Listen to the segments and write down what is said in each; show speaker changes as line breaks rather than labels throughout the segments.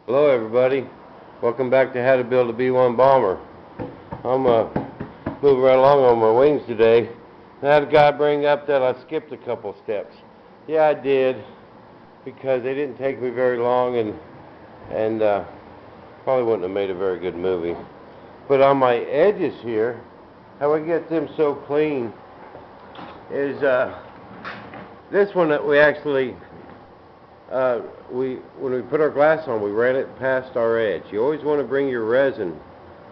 Hello everybody, welcome back to How to Build a B-1 Bomber. I'm moving right along on my wings today. I had a guy bring up that I skipped a couple steps. Yeah, I did, because they didn't take me very long and probably wouldn't have made a very good movie. But on my edges here, how I get them so clean is this one that we actually when we put our glass on, we ran it past our edge. You always want to bring your resin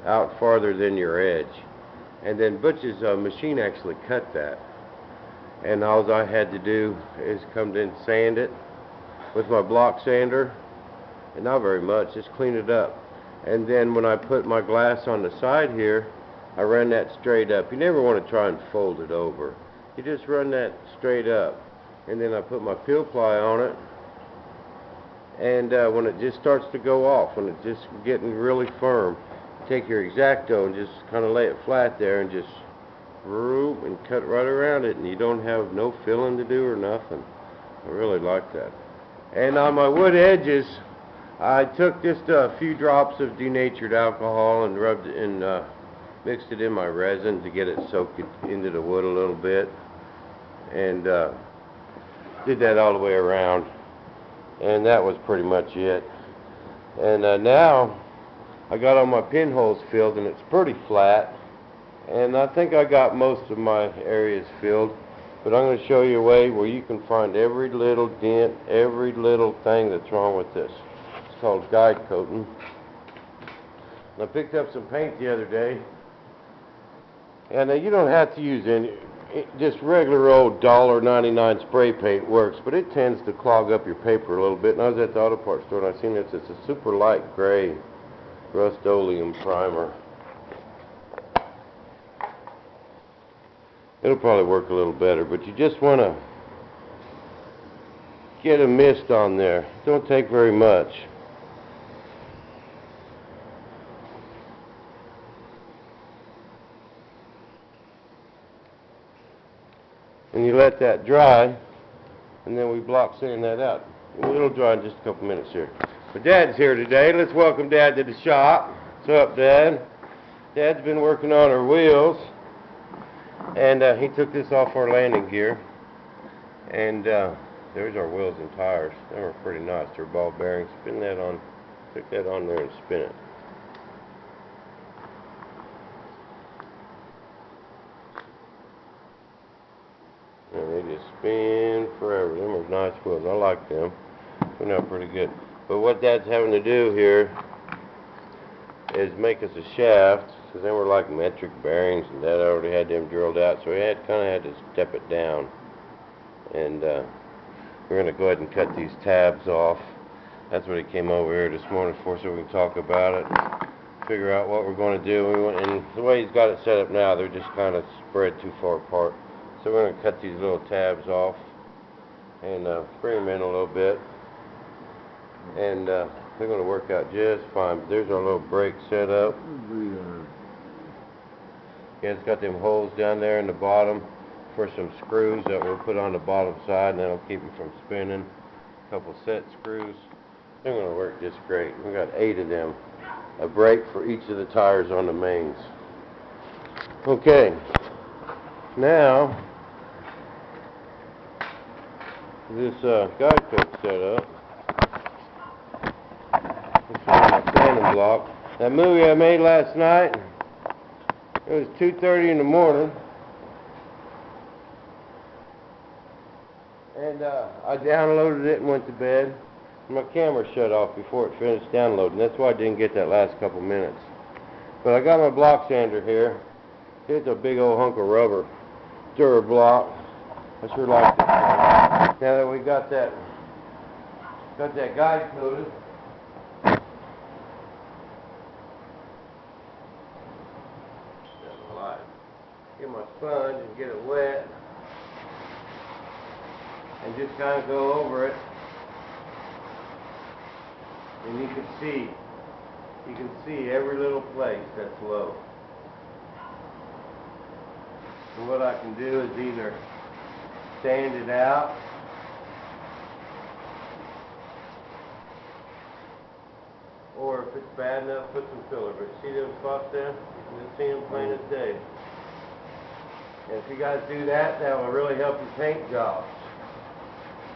out farther than your edge. And then Butch's machine actually cut that. And all I had to do is come in and sand it with my block sander. And not very much, just clean it up. And then when I put my glass on the side here, I ran that straight up. You never want to try and fold it over. You just run that straight up. And then I put my peel ply on it. And when it just starts to go off, when it's just getting really firm, take your X-Acto and just kind of lay it flat there and just whoop and cut right around it, and you don't have no filling to do or nothing. I really like that. And on my wood edges, I took just a few drops of denatured alcohol and rubbed it and mixed it in my resin to get it soaked into the wood a little bit, and did that all the way around. And that was pretty much it. And now I got all my pinholes filled, and it's pretty flat. And I think I got most of my areas filled. But I'm going to show you a way where you can find every little dent, every little thing that's wrong with this. It's called Gide coating. And I picked up some paint the other day. And you don't have to use any. Just regular old $1.99 spray paint works, but it tends to clog up your paper a little bit. And I was at the auto parts store and I seen this. It's a super light gray Rust-Oleum primer. It'll probably work a little better, but you just want to get a mist on there. Don't take very much. And you let that dry, and then we block sand that out. It'll dry in just a couple minutes here. But Dad's here today. Let's welcome Dad to the shop. What's up, Dad? Dad's been working on our wheels, and he took this off our landing gear. And there's our wheels and tires. They were pretty nice. They're ball bearings. Spin that on, stick that on there and spin it. And they just spin forever. Them are nice wheels. I like them. Turn out pretty good. But what Dad's having to do here is make us a shaft, because they were like metric bearings, and Dad already had them drilled out, so he kind of had to step it down. And we're going to go ahead and cut these tabs off. That's what he came over here this morning for, so we can talk about it, figure out what we're going to do. And the way he's got it set up now, they're just kind of spread too far apart. So we're going to cut these little tabs off and bring them in a little bit. And they're going to work out just fine. But there's our little brake set up. Yeah, it's got them holes down there in the bottom for some screws that we'll put on the bottom side, and that'll keep them from spinning. A couple set screws. They're going to work just great. We got 8 of them. A brake for each of the tires on the mains. Okay. Now, this guide coat set up. This is my sanding block. That movie I made last night, it was 2:30 in the morning. And I downloaded it and went to bed. My camera shut off before it finished downloading. That's why I didn't get that last couple minutes. But I got my block sander here. It's a big old hunk of rubber. Durablock. I sure like this thing. Now that we got that guide coated, get my sponge and get it wet, and just kind of go over it, and you can see every little place that's low. And what I can do is either sand it out, or if it's bad enough, put some filler. But see those spots there? You can just see them plain as day. And if you guys do that, that will really help your paint jobs.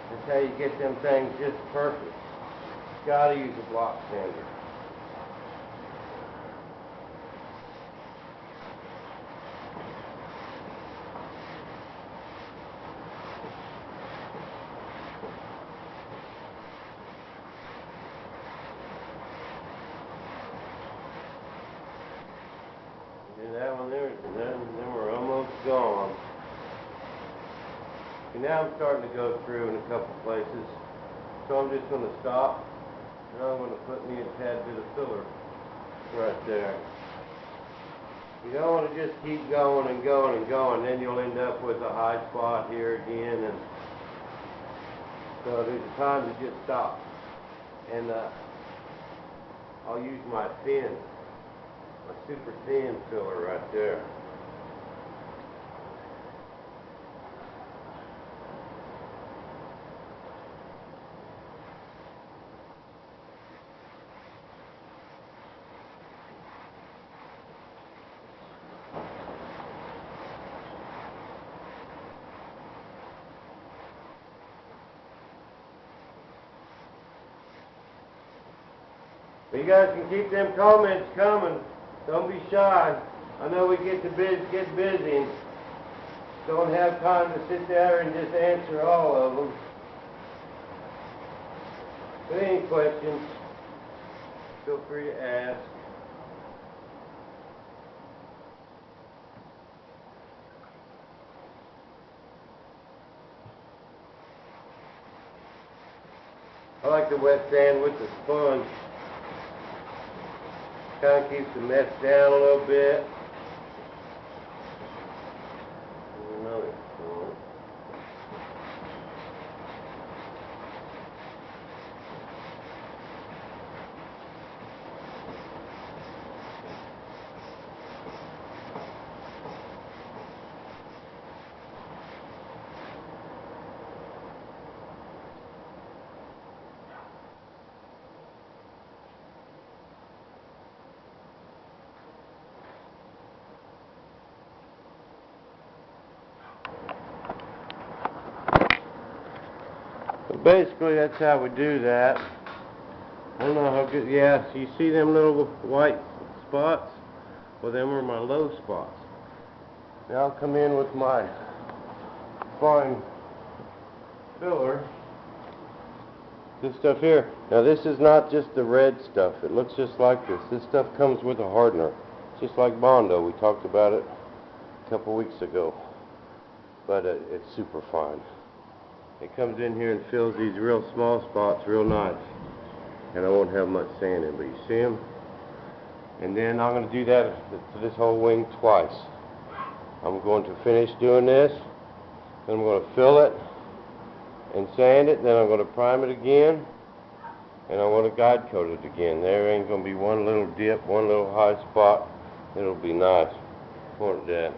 That's how you get them things just perfect. You gotta use a block sander. Do that one there, and then we're almost gone. And now I'm starting to go through in a couple places, so I'm just going to stop, and I'm going to put me a tad bit of filler right there. You don't want to just keep going and going and going, then you'll end up with a high spot here again, and so there's a time to just stop. And I'll use my thin, my super thin filler right there. But you guys can keep them comments coming. Don't be shy. I know we get busy and don't have time to sit there and just answer all of them. But any questions, feel free to ask. I like the wet sand with the sponge. Kind of keeps the mess down a little bit. Another one. Basically, that's how we do that. I don't know how good. Yeah, so you see them little white spots? Well, them are my low spots. Now I'll come in with my fine filler. This stuff here. Now this is not just the red stuff. It looks just like this. This stuff comes with a hardener. Just like Bondo. We talked about it a couple weeks ago. But it's super fine. It comes in here and fills these real small spots real nice. And I won't have much sand in, but you see them? And then I'm going to do that to this whole wing twice. I'm going to finish doing this, then I'm going to fill it and sand it, then I'm going to prime it again, and I'm going to guide coat it again. There ain't going to be one little dip, one little high spot. It'll be nice. Won't it,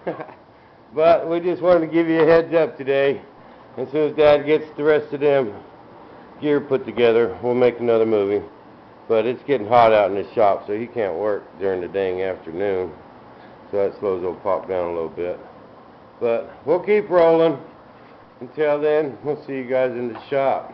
Dad? But we just wanted to give you a heads up today. As soon as Dad gets the rest of them gear put together, we'll make another movie. But it's getting hot out in the shop, so he can't work during the dang afternoon. So that slows old Pop down a little bit. But we'll keep rolling. Until then, we'll see you guys in the shop.